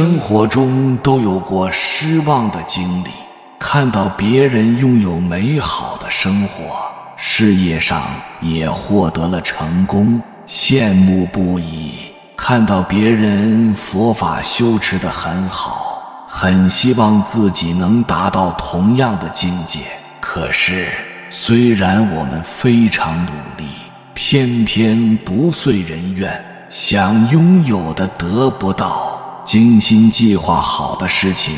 生活中都有过失望的经历，看到别人拥有美好的生活，事业上也获得了成功，羡慕不已；看到别人佛法修持得很好，很希望自己能达到同样的境界。可是虽然我们非常努力，偏偏不遂人愿，想拥有的得不到，精心计划好的事情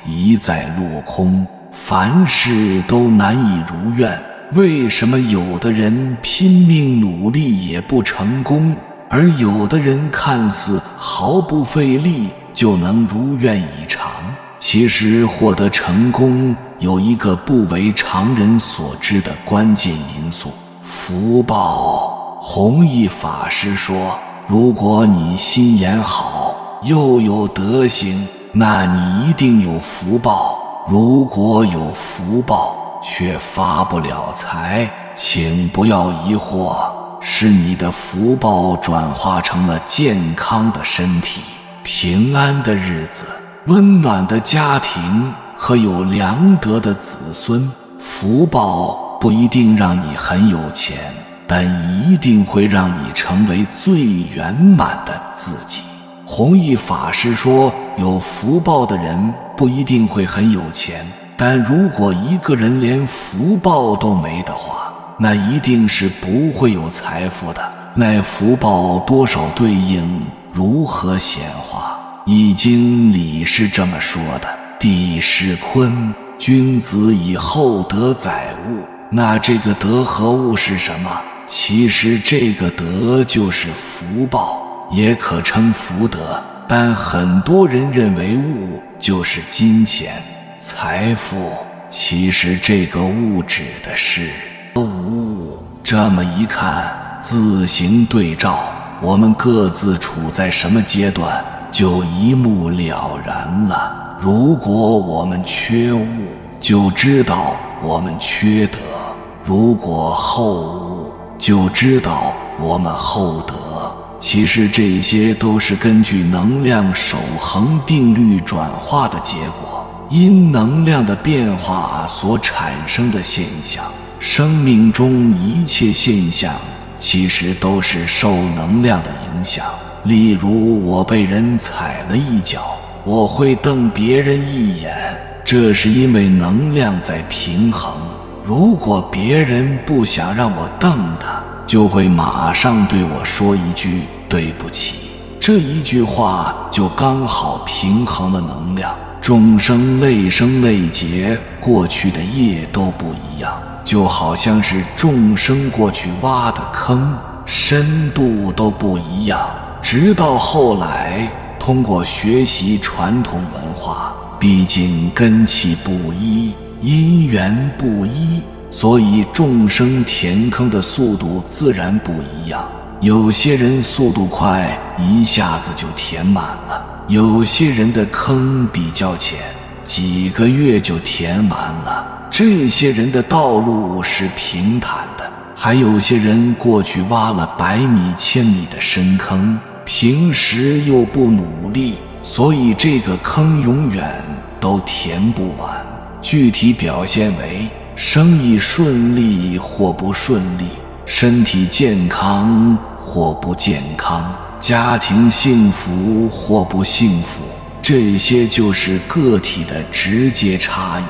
一再落空，凡事都难以如愿。为什么有的人拼命努力也不成功，而有的人看似毫不费力就能如愿以偿？其实获得成功有一个不为常人所知的关键因素——福报。弘一法师说，如果你心眼好，又有德行，那你一定有福报；如果有福报却发不了财，请不要疑惑，是你的福报转化成了健康的身体、平安的日子、温暖的家庭和有良德的子孙。福报不一定让你很有钱，但一定会让你成为最圆满的自己。弘一法师说，有福报的人不一定会很有钱，但如果一个人连福报都没的话，那一定是不会有财富的。那福报多少对应如何显化？易经里是这么说的：地势坤，君子以厚德载物。那这个德和物是什么？其实这个德就是福报，也可称福德，但很多人认为物就是金钱、财富，其实这个物指的是物。这么一看，自行对照，我们各自处在什么阶段，就一目了然了。如果我们缺物，就知道我们缺德；如果厚物，就知道我们厚德。其实这些都是根据能量守恒定律转化的结果，因能量的变化所产生的现象。生命中一切现象其实都是受能量的影响。例如我被人踩了一脚，我会瞪别人一眼，这是因为能量在平衡。如果别人不想让我瞪他，就会马上对我说一句对不起，这一句话就刚好平衡了能量。众生累生累劫过去的业都不一样，就好像是众生过去挖的坑，深度都不一样。直到后来通过学习传统文化，毕竟根气不一，因缘不一，所以众生填坑的速度自然不一样。有些人速度快，一下子就填满了；有些人的坑比较浅，几个月就填完了。这些人的道路是平坦的，还有些人过去挖了100米、1000米的深坑，平时又不努力，所以这个坑永远都填不完。具体表现为生意顺利或不顺利，身体健康或不健康，家庭幸福或不幸福，这些就是个体的直接差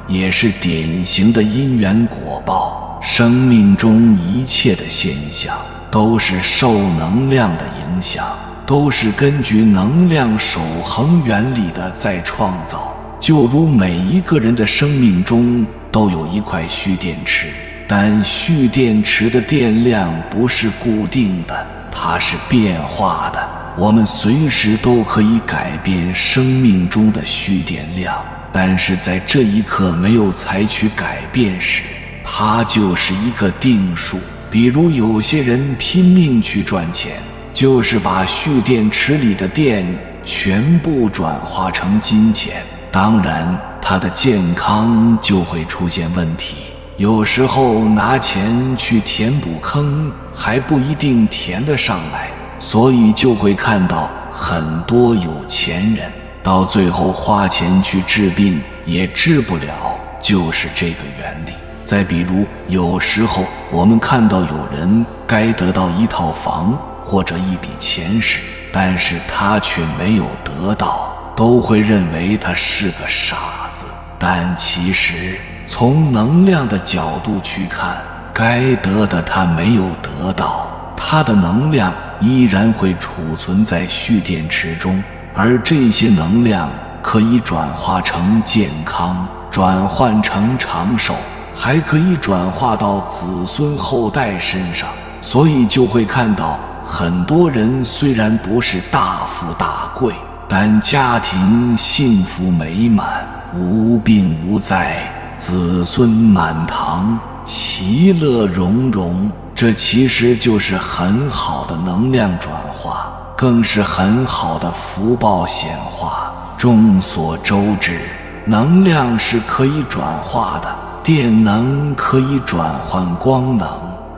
异，也是典型的因缘果报。生命中一切的现象都是受能量的影响，都是根据能量守恒原理的在创造。就如每一个人的生命中都有一块蓄电池，但蓄电池的电量不是固定的，它是变化的。我们随时都可以改变生命中的蓄电量，但是在这一刻没有采取改变时，它就是一个定数。比如有些人拼命去赚钱，就是把蓄电池里的电全部转化成金钱，当然他的健康就会出现问题。有时候拿钱去填补坑还不一定填得上来，所以就会看到很多有钱人到最后花钱去治病也治不了，就是这个原理。再比如，有时候我们看到有人该得到一套房或者一笔钱时，但是他却没有得到，都会认为他是个傻子。但其实从能量的角度去看，该得的他没有得到，他的能量依然会储存在蓄电池中，而这些能量可以转化成健康，转换成长寿，还可以转化到子孙后代身上。所以就会看到很多人虽然不是大富大贵，但家庭幸福美满，无病无灾，子孙满堂，其乐融融。这其实就是很好的能量转化，更是很好的福报显化。众所周知，能量是可以转化的，电能可以转换光能，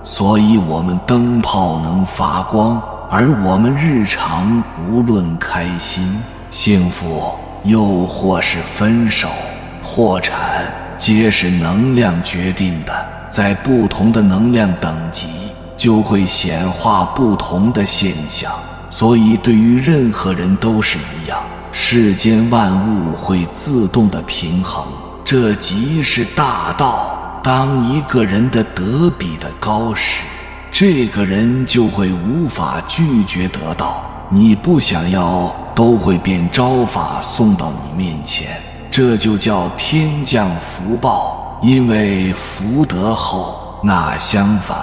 所以我们灯泡能发光，而我们日常无论开心、幸福，又或是分手、破产，皆是能量决定的。在不同的能量等级，就会显化不同的现象。所以对于任何人都是一样，世间万物会自动的平衡，这即是大道。当一个人的德比的高时，这个人就会无法拒绝得到，你不想要都会变招法送到你面前，这就叫天降福报。因为福德厚，那相反，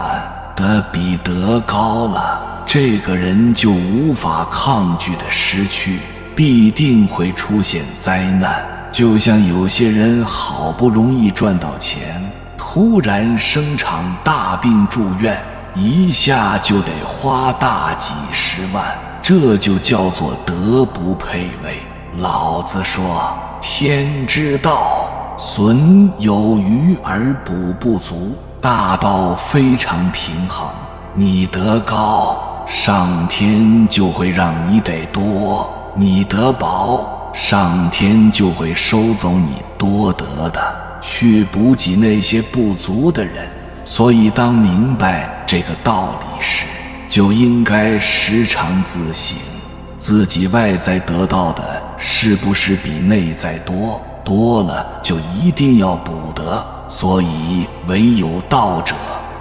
德比德高了，这个人就无法抗拒的失去，必定会出现灾难。就像有些人好不容易赚到钱，突然生场大病住院，一下就得花大几十万，这就叫做德不配位。老子说，天之道，损有余而补不足，大道非常平衡。你德高，上天就会让你得多；你德薄，上天就会收走你多得的，去补给那些不足的人。所以当明白这个道理时，就应该时常自省，自己外在得到的是不是比内在多，多了就一定要补得。所以唯有道者，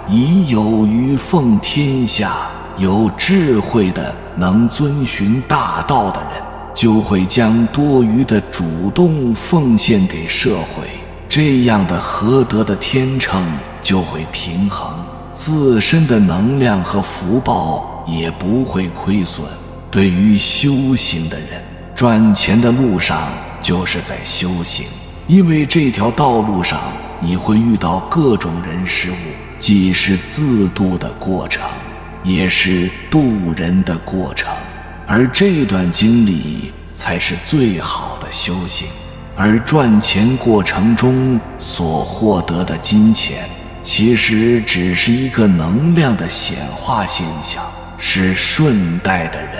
以有余奉天下。有智慧的能遵循大道的人，就会将多余的主动奉献给社会，这样的合德的天秤就会平衡，自身的能量和福报也不会亏损。对于修行的人，赚钱的路上就是在修行，因为这条道路上你会遇到各种人事物，既是自度的过程，也是渡人的过程，而这段经历才是最好的修行。而赚钱过程中所获得的金钱，其实只是一个能量的显化现象，是顺带的人。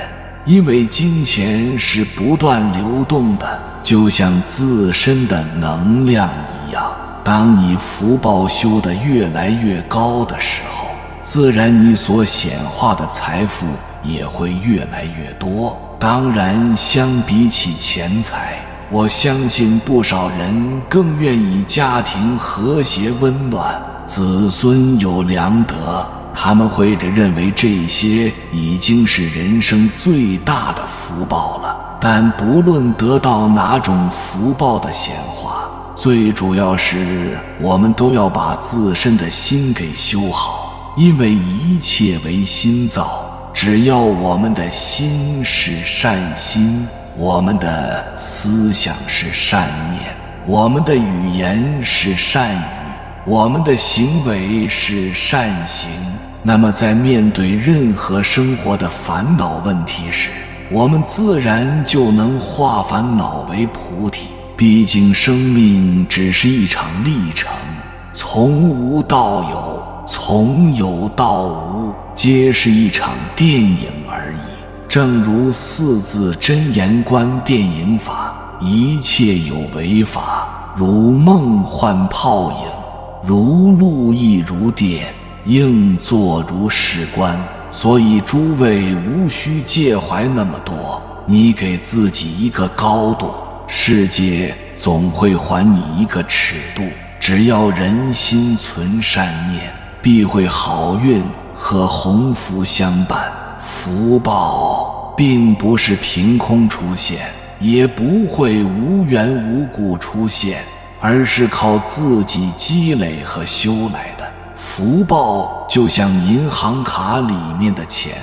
因为金钱是不断流动的，就像自身的能量一样。当你福报修得越来越高的时候，自然你所显化的财富也会越来越多。当然相比起钱财，我相信不少人更愿意家庭和谐温暖，子孙有良德，他们会认为这些已经是人生最大的福报了。但不论得到哪种福报的显化，最主要是我们都要把自身的心给修好，因为一切为心造。只要我们的心是善心，我们的思想是善念，我们的语言是善语，我们的行为是善行，那么在面对任何生活的烦恼问题时，我们自然就能化烦恼为菩提。毕竟生命只是一场历程，从无到有，从有到无，皆是一场电影而已。正如四字真言观电影法，一切有为法，如梦幻泡影，如露亦如电，应作如是观。所以诸位无需介怀那么多，你给自己一个高度，世界总会还你一个尺度。只要人心存善念，必会好运和鸿福相伴。福报并不是凭空出现，也不会无缘无故出现，而是靠自己积累和修来的。福报就像银行卡里面的钱，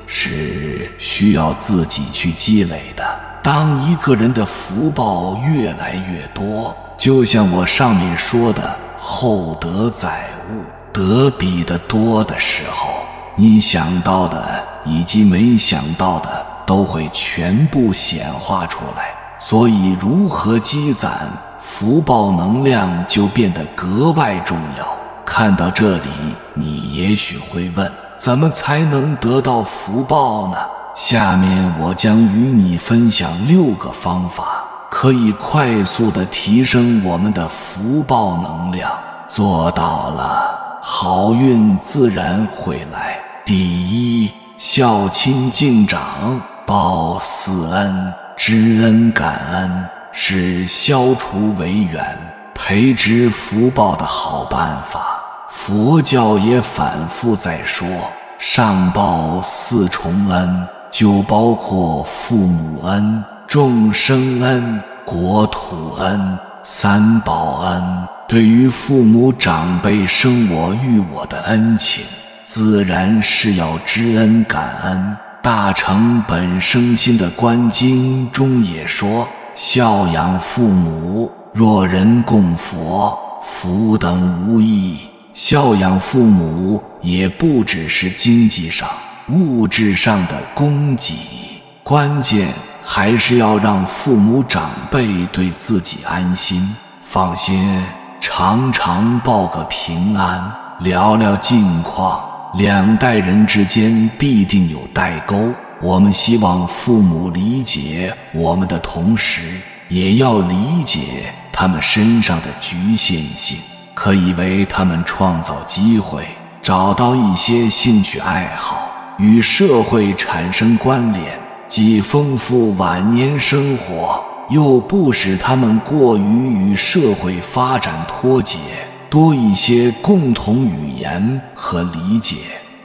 是需要自己去积累的。当一个人的福报越来越多，就像我上面说的厚德载物，得比的多的时候，你想到的以及没想到的都会全部显化出来。所以如何积攒福报能量就变得格外重要。看到这里，你也许会问，怎么才能得到福报呢？下面我将与你分享6个方法，可以快速地提升我们的福报能量。做到了，好运自然会来。第一，孝亲敬长，报四恩，知恩感恩，是消除违缘、培植福报的好办法。佛教也反复在说，上报4重恩，就包括父母恩、众生恩、国土恩、三宝恩。对于父母长辈生我育我的恩情，自然是要知恩感恩。大乘本生心的观经中也说，孝养父母，若人供佛，福等无异。孝养父母也不只是经济上、物质上的供给，关键还是要让父母长辈对自己安心、放心，常常报个平安，聊聊近况。2代人之间必定有代沟，我们希望父母理解我们的同时，也要理解他们身上的局限性，可以为他们创造机会，找到一些兴趣爱好，与社会产生关联，既丰富晚年生活，又不使他们过于与社会发展脱节，多一些共同语言和理解。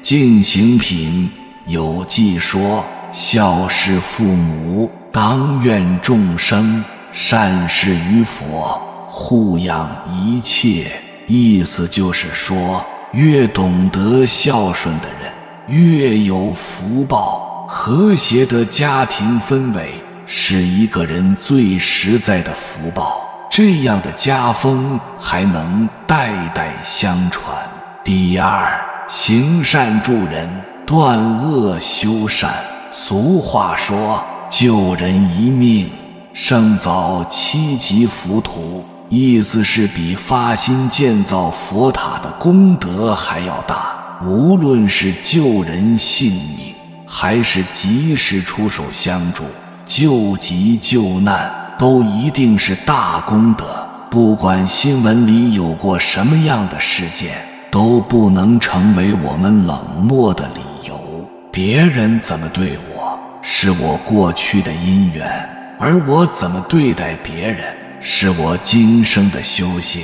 净行品有记说，孝事父母，当愿众生，善事于佛，护养一切。意思就是说，越懂得孝顺的人，越有福报。和谐的家庭氛围是一个人最实在的福报，这样的家风还能代代相传。第二，行善助人，断恶修善。俗话说，救人一命，胜造7级浮屠，意思是比发心建造佛塔的功德还要大。无论是救人性命，还是及时出手相助、救急救难，都一定是大功德。不管新闻里有过什么样的事件，都不能成为我们冷漠的理由。别人怎么对我，是我过去的因缘，而我怎么对待别人，是我今生的修行。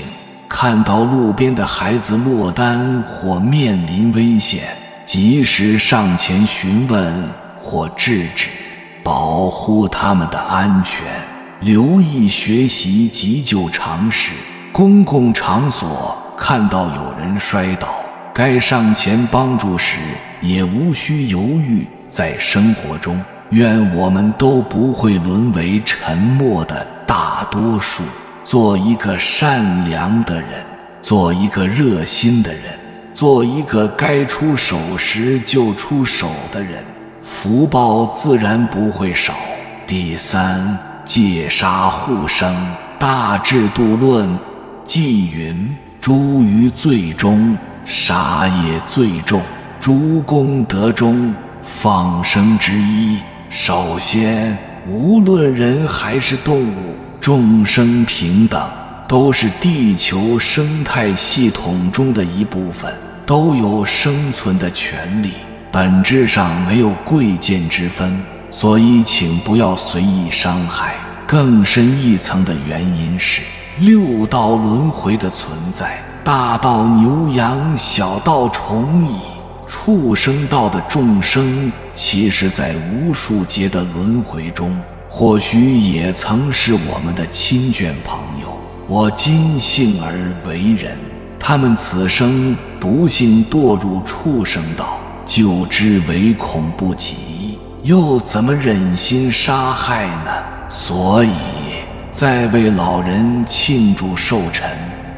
看到路边的孩子落单或面临危险，及时上前询问或制止，保护他们的安全，留意学习急救常识。公共场所看到有人摔倒，该上前帮助时，也无需犹豫。在生活中，愿我们都不会沦为沉默的大多数，做一个善良的人，做一个热心的人，做一个该出手时就出手的人，福报自然不会少。第三，戒杀护生。大智度论纪云，诸于罪中，杀业最重，诸功德中，放生之一，首先，无论人还是动物，众生平等，都是地球生态系统中的一部分，都有生存的权利，本质上没有贵贱之分。所以请不要随意伤害。更深一层的原因是六道轮回的存在，大到牛羊，小到虫蚁，畜生道的众生，其实在无数劫的轮回中，或许也曾是我们的亲眷朋友。我今幸而为人，他们此生不幸堕入畜生道，救之唯恐不及，又怎么忍心杀害呢？所以在为老人庆祝寿辰，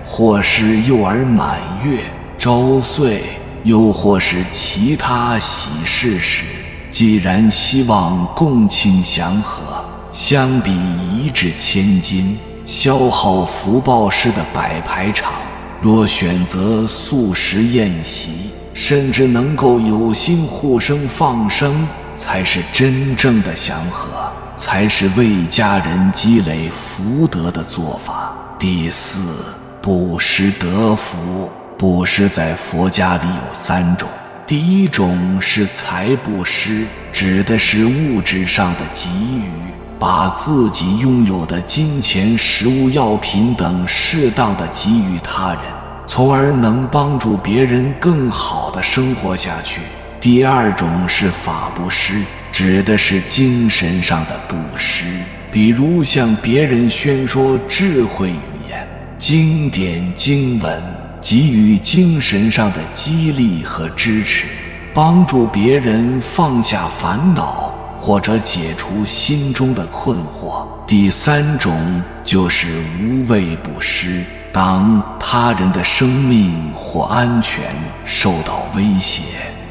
或是幼儿满月、周岁，又或是其他喜事时，既然希望共庆祥和，相比一掷千金、消耗福报式的摆排场，若选择素食宴席，甚至能够有心护生放生，才是真正的祥和，才是为家人积累福德的做法。第四，布施得福。布施在佛家里有3种。第一种是财布施，指的是物质上的给予，把自己拥有的金钱、食物、药品等适当的给予他人，从而能帮助别人更好地生活下去。第二种是法布施，指的是精神上的布施，比如向别人宣说智慧语言、经典经文，给予精神上的激励和支持，帮助别人放下烦恼，或者解除心中的困惑。第三种就是无畏布施，当他人的生命或安全受到威胁，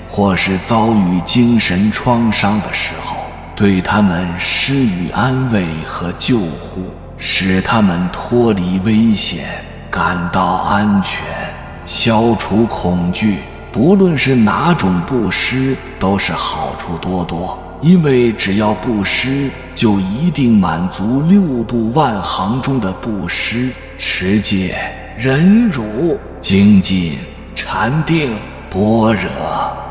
或是遭遇精神创伤的时候，对他们施予安慰和救护，使他们脱离危险，感到安全，消除恐惧。不论是哪种布施，都是好处多多，因为只要布施，就一定满足6度万行中的布施、持戒、忍辱、精进、禅定、般若，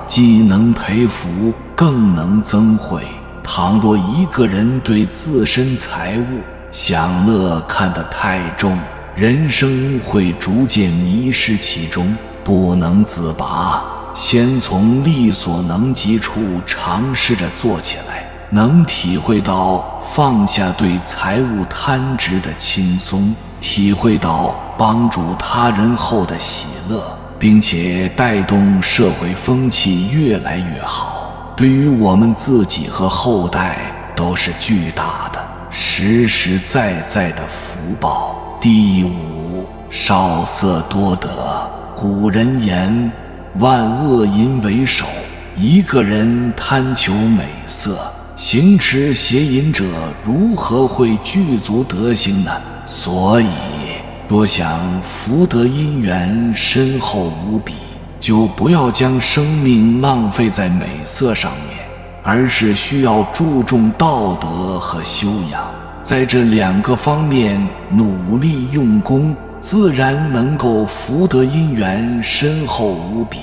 既能培福，更能增慧。倘若一个人对自身财物、享乐看得太重，人生会逐渐迷失其中，不能自拔。先从力所能及处尝试着做起来，能体会到放下对财物贪执的轻松，体会到帮助他人后的喜乐，并且带动社会风气越来越好，对于我们自己和后代都是巨大的、实实在在的福报。第五，少色多得。古人言，万恶淫为首。一个人贪求美色，行持邪淫者如何会具足德行呢？所以若想福德因缘深厚无比，就不要将生命浪费在美色上面，而是需要注重道德和修养，在这2个方面努力用功，自然能够福德因缘深厚无比。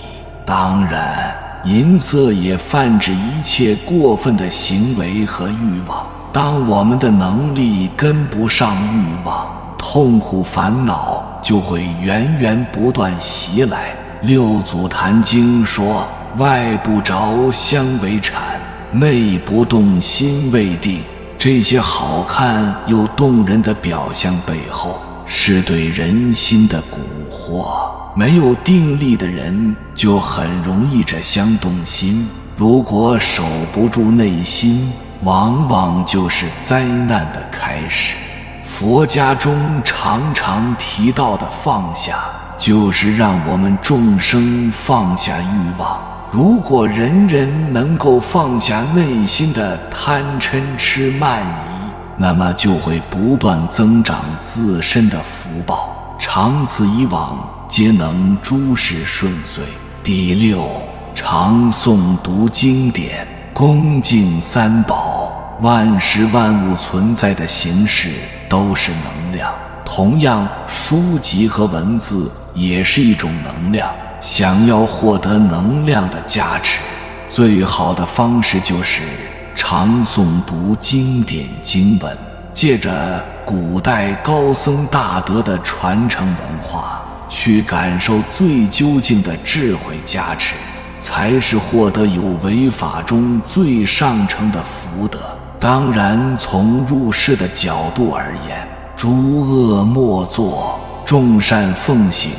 当然，淫色也泛指一切过分的行为和欲望。当我们的能力跟不上欲望，痛苦烦恼就会源源不断袭来。六祖坛经说，外不着相为禅，内不动心未定。这些好看又动人的表象背后，是对人心的蛊惑。没有定力的人就很容易这相动心，如果守不住内心，往往就是灾难的开始。佛家中常常提到的放下，就是让我们众生放下欲望。如果人人能够放下内心的贪嗔痴慢疑，那么就会不断增长自身的福报，长此以往，皆能诸事顺遂。第六，常诵读经典，恭敬三宝。万事万物存在的形式都是能量，同样，书籍和文字也是一种能量。想要获得能量的加持，最好的方式就是常诵读经典经文，借着古代高僧大德的传承文化，去感受最究竟的智慧加持，才是获得有为法中最上乘的福德。当然，从入世的角度而言，诸恶莫作，众善奉行，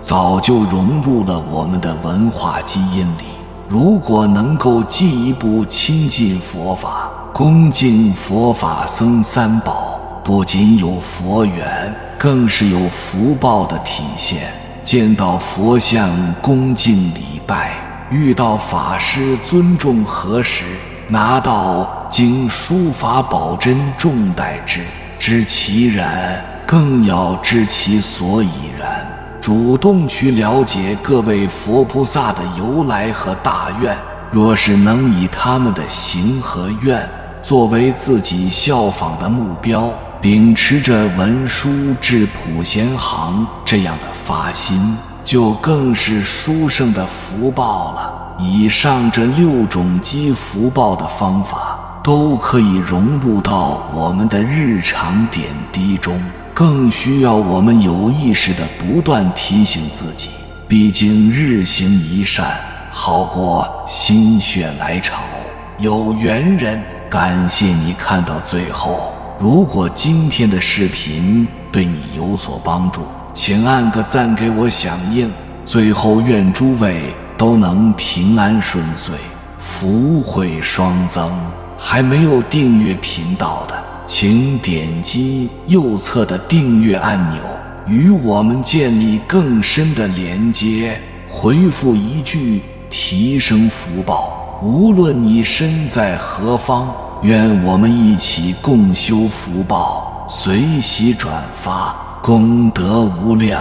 早就融入了我们的文化基因里。如果能够进一步亲近佛法，恭敬佛法僧三宝，不仅有佛缘，更是有福报的体现。见到佛像恭敬礼拜，遇到法师尊重合十，拿到经书法宝珍重待之，知其然，更要知其所以然。主动去了解各位佛菩萨的由来和大愿，若是能以他们的行和愿作为自己效仿的目标，秉持着文殊至普贤行这样的发心，就更是殊胜的福报了。以上这6种积福报的方法，都可以融入到我们的日常点滴中，更需要我们有意识地不断提醒自己，毕竟日行一善，好过心血来潮。有缘人，感谢你看到最后。如果今天的视频对你有所帮助，请按个赞给我响应。最后愿诸位都能平安顺遂，福慧双增。还没有订阅频道的，请点击右侧的订阅按钮，与我们建立更深的连接。回复一句提升福报，无论你身在何方，愿我们一起共修福报，随喜转发，功德无量。